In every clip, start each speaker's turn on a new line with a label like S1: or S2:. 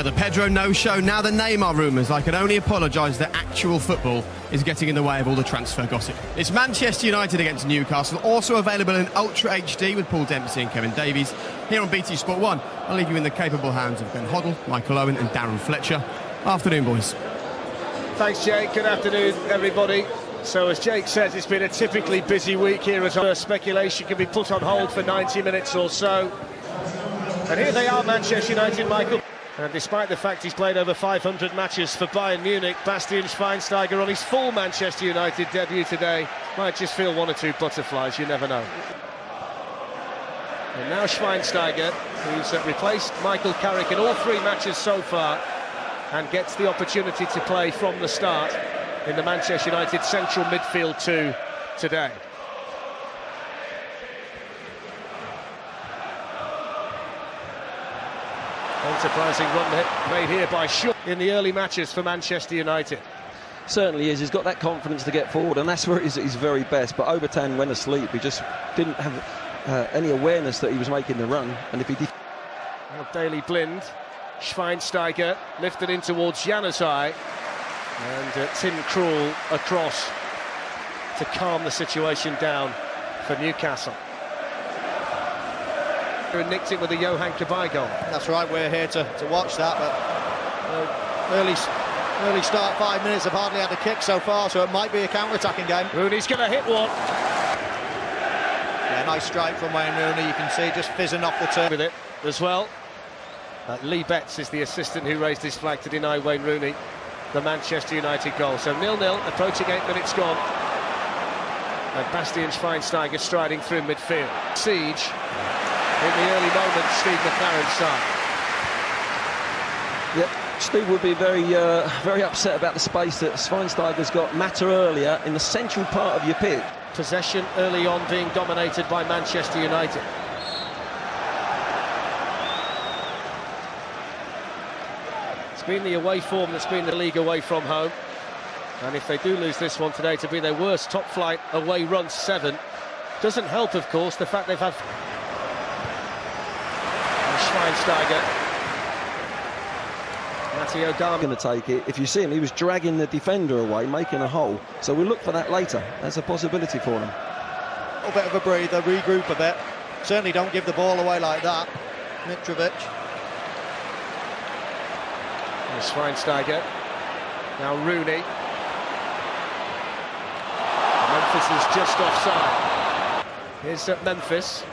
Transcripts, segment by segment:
S1: The Pedro no-show, now the Neymar rumours. I can only apologise that actual football is getting in the way of all the transfer gossip. It's Manchester United against Newcastle, also available in Ultra HD with Paul Dempsey and Kevin Davies. Here on BT Sport 1, I'll leave you in the capable hands of Ben Hoddle, Michael Owen and Darren Fletcher. Afternoon, boys.
S2: Thanks, Jake. Good afternoon, everybody. So, as Jake says, it's been a typically busy week here at home. Speculation can be put on hold for 90 minutes or so. And here they are, Manchester United, Michael. And despite the fact he's played over 500 matches for Bayern Munich, Bastian Schweinsteiger on his full Manchester United debut today might just feel one or two butterflies, you never know. And now Schweinsteiger, who's replaced Michael Carrick in all three matches so far, and gets the opportunity to play from the start in the Manchester United central midfield two today. Enterprising run made here by Shaw in the early matches for Manchester United.
S3: Certainly is. He's got that confidence to get forward, and that's where he's very best. But Obertan went asleep. He just didn't have any awareness that he was making the run. And if he did...
S2: Daily Blind, Schweinsteiger lifted in towards Januzaj, and Tim Krul across to calm the situation down for Newcastle. And nicked it with a Johan Cabaye goal.
S4: That's right, we're here to watch that, but early start, 5 minutes, have hardly had a kick so far, so it might be a counter-attacking game.
S2: Rooney's going to hit one.
S4: Yeah, nice strike from Wayne Rooney, you can see, just fizzing off the turn.
S2: With it as well. Lee Betts is the assistant who raised his flag to deny Wayne Rooney the Manchester United goal. So 0-0, approaching 8 minutes gone. And Bastian Schweinsteiger striding through midfield. Siege. In the early moments, Steve McLaren's side.
S3: Yeah, Steve would be very upset about the space that Schweinsteiger's got. Matter earlier in the central part of your pitch.
S2: Possession early on being dominated by Manchester United. It's been the away form that's been the league away from home. And if they do lose this one today, to be their worst top-flight away run 7. Doesn't help, of course, the fact they've had... Schweinsteiger. Matteo Darmian
S3: going to take it. If you see him, he was dragging the defender away, making a hole. So we'll look for that later. That's a possibility for them.
S4: A little bit of a breather, regroup a bit. Certainly don't give the ball away like that. Mitrovic.
S2: And Schweinsteiger. Now Rooney. And Memphis is just offside. Here's Memphis.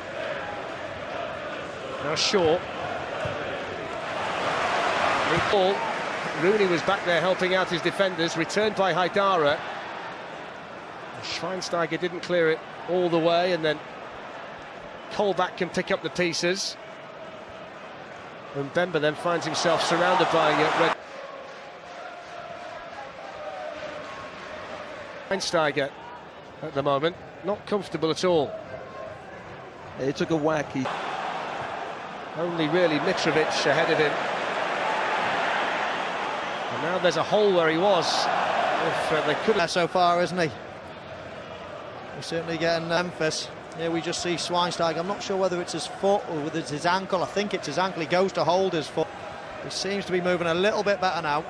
S2: Now Shaw. Ball. Rooney was back there helping out his defenders, returned by Haidara. Schweinsteiger didn't clear it all the way, and then Colback can pick up the pieces. And Bemba then finds himself surrounded by Red. Schweinsteiger at the moment, not comfortable at all.
S3: He took a whack.
S2: Only really Mitrovic ahead of him. And now there's a hole where he was. If they could have...
S4: So far, isn't he? We're certainly getting Memphis. Here we just see Schweinsteiger. I'm not sure whether it's his foot or whether it's his ankle. I think it's his ankle. He goes to hold his foot. He seems to be moving a little bit better now.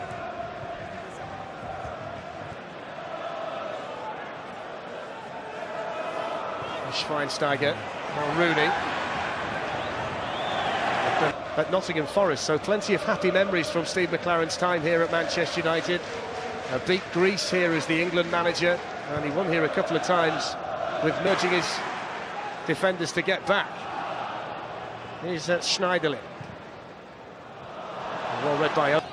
S2: Schweinsteiger. Now Rooney. At Nottingham Forest, so plenty of happy memories from Steve McLaren's time here at Manchester United. Beat Greece here as the England manager, and he won here a couple of times with merging his defenders to get back. Here's Schneiderlin. Well read by Owen.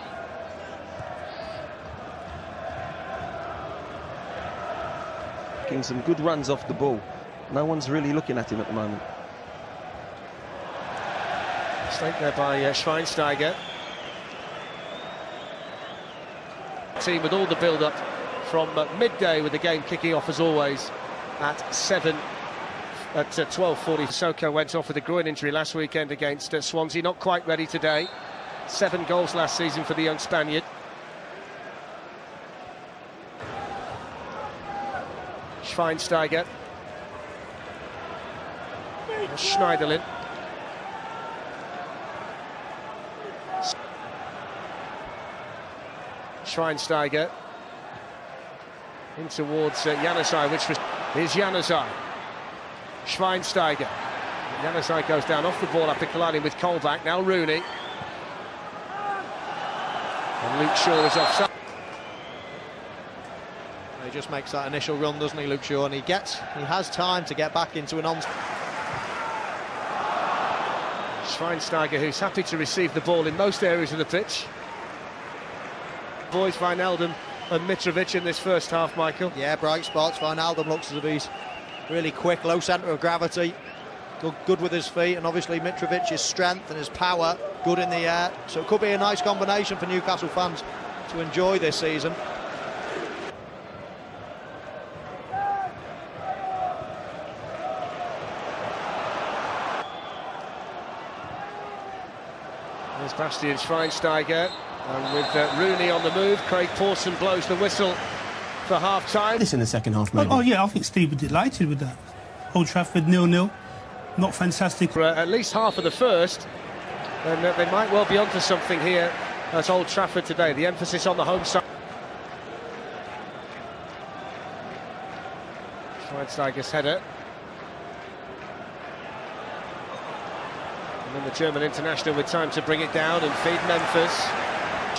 S3: Making some good runs off the ball. No one's really looking at him at the moment.
S2: Mistake there by Schweinsteiger. Team with all the build-up from midday, with the game kicking off as always at 12:40. Sissoko went off with a groin injury last weekend against Swansea. Not quite ready today. 7 goals last season for the young Spaniard. Schweinsteiger. Schneiderlin. Schweinsteiger in towards Januzaj, which was... Here's Januzaj. Schweinsteiger. Januzaj goes down off the ball after colliding with Colback. Now Rooney. And Luke Shaw is offside.
S4: He just makes that initial run, doesn't he, Luke Shaw? And he has time to get back into an on.
S2: Schweinsteiger, who's happy to receive the ball in most areas of the pitch. Boys, Wijnaldum and Mitrovic in this first half, Michael.
S4: Yeah, bright spots. Wijnaldum looks as if he's really quick, low centre of gravity, good with his feet, and obviously Mitrovic's strength and his power, good in the air. So it could be a nice combination for Newcastle fans to enjoy this season.
S2: There's Bastian Schweinsteiger, and with Rooney on the move, Craig Pawson blows the whistle for half-time.
S1: This in the second half, maybe.
S5: Oh yeah, I think Steve was delighted with that. Old Trafford 0-0, not fantastic.
S2: For at least half of the first, and they might well be onto something here at Old Trafford today. The emphasis on the home side. Schweinsteiger's header. And then the German international with time to bring it down and feed Memphis.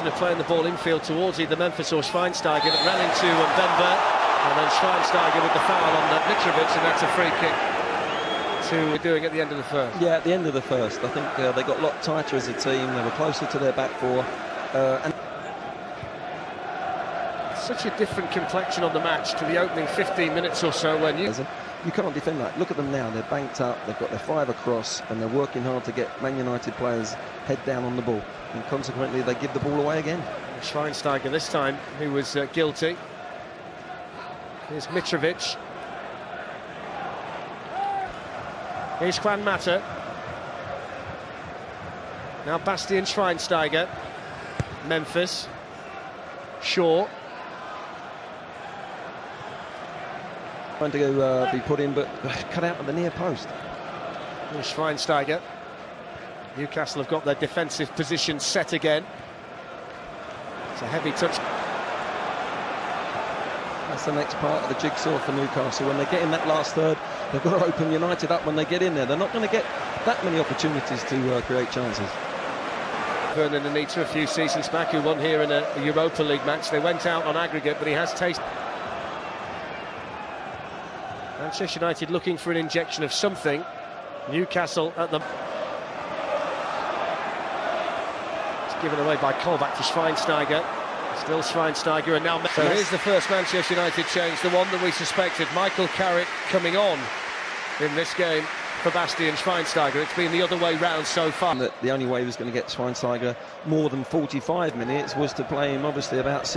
S2: Of playing the ball infield towards either Memphis or Schweinsteiger, that ran into Mbemba, and then Schweinsteiger with the foul on Mitrovic, and that's a free kick to doing at the end of the first.
S3: Yeah, at the end of the first. I think they got a lot tighter as a team. They were closer to their back four. And
S2: such a different complexion on the match to the opening 15 minutes or so when
S3: you can't defend that. Look at them now. They're banked up. They've got their five across, and they're working hard to get Man United players head down on the ball. And consequently, they give the ball away again.
S2: Schweinsteiger this time, who was guilty. Here's Mitrovic. Here's Juan Mata. Now Bastian Schweinsteiger. Memphis. Shaw.
S3: Trying to go, be put in, but cut out at the near post.
S2: Here's Schweinsteiger. Newcastle have got their defensive position set again. It's a heavy touch.
S3: That's the next part of the jigsaw for Newcastle. When they get in that last third, they've got to open United up when they get in there. They're not going to get that many opportunities to create chances.
S2: Vernon Anita a few seasons back, who won here in a Europa League match. They went out on aggregate, but he has tasted. Manchester United looking for an injection of something. Newcastle at the... Given away by Colback to Schweinsteiger. Still Schweinsteiger, and now... So here's the first Manchester United change, the one that we suspected. Michael Carrick coming on in this game for Bastian Schweinsteiger. It's been the other way round so far.
S3: The only way he was going to get Schweinsteiger more than 45 minutes was to play him, obviously, about 6.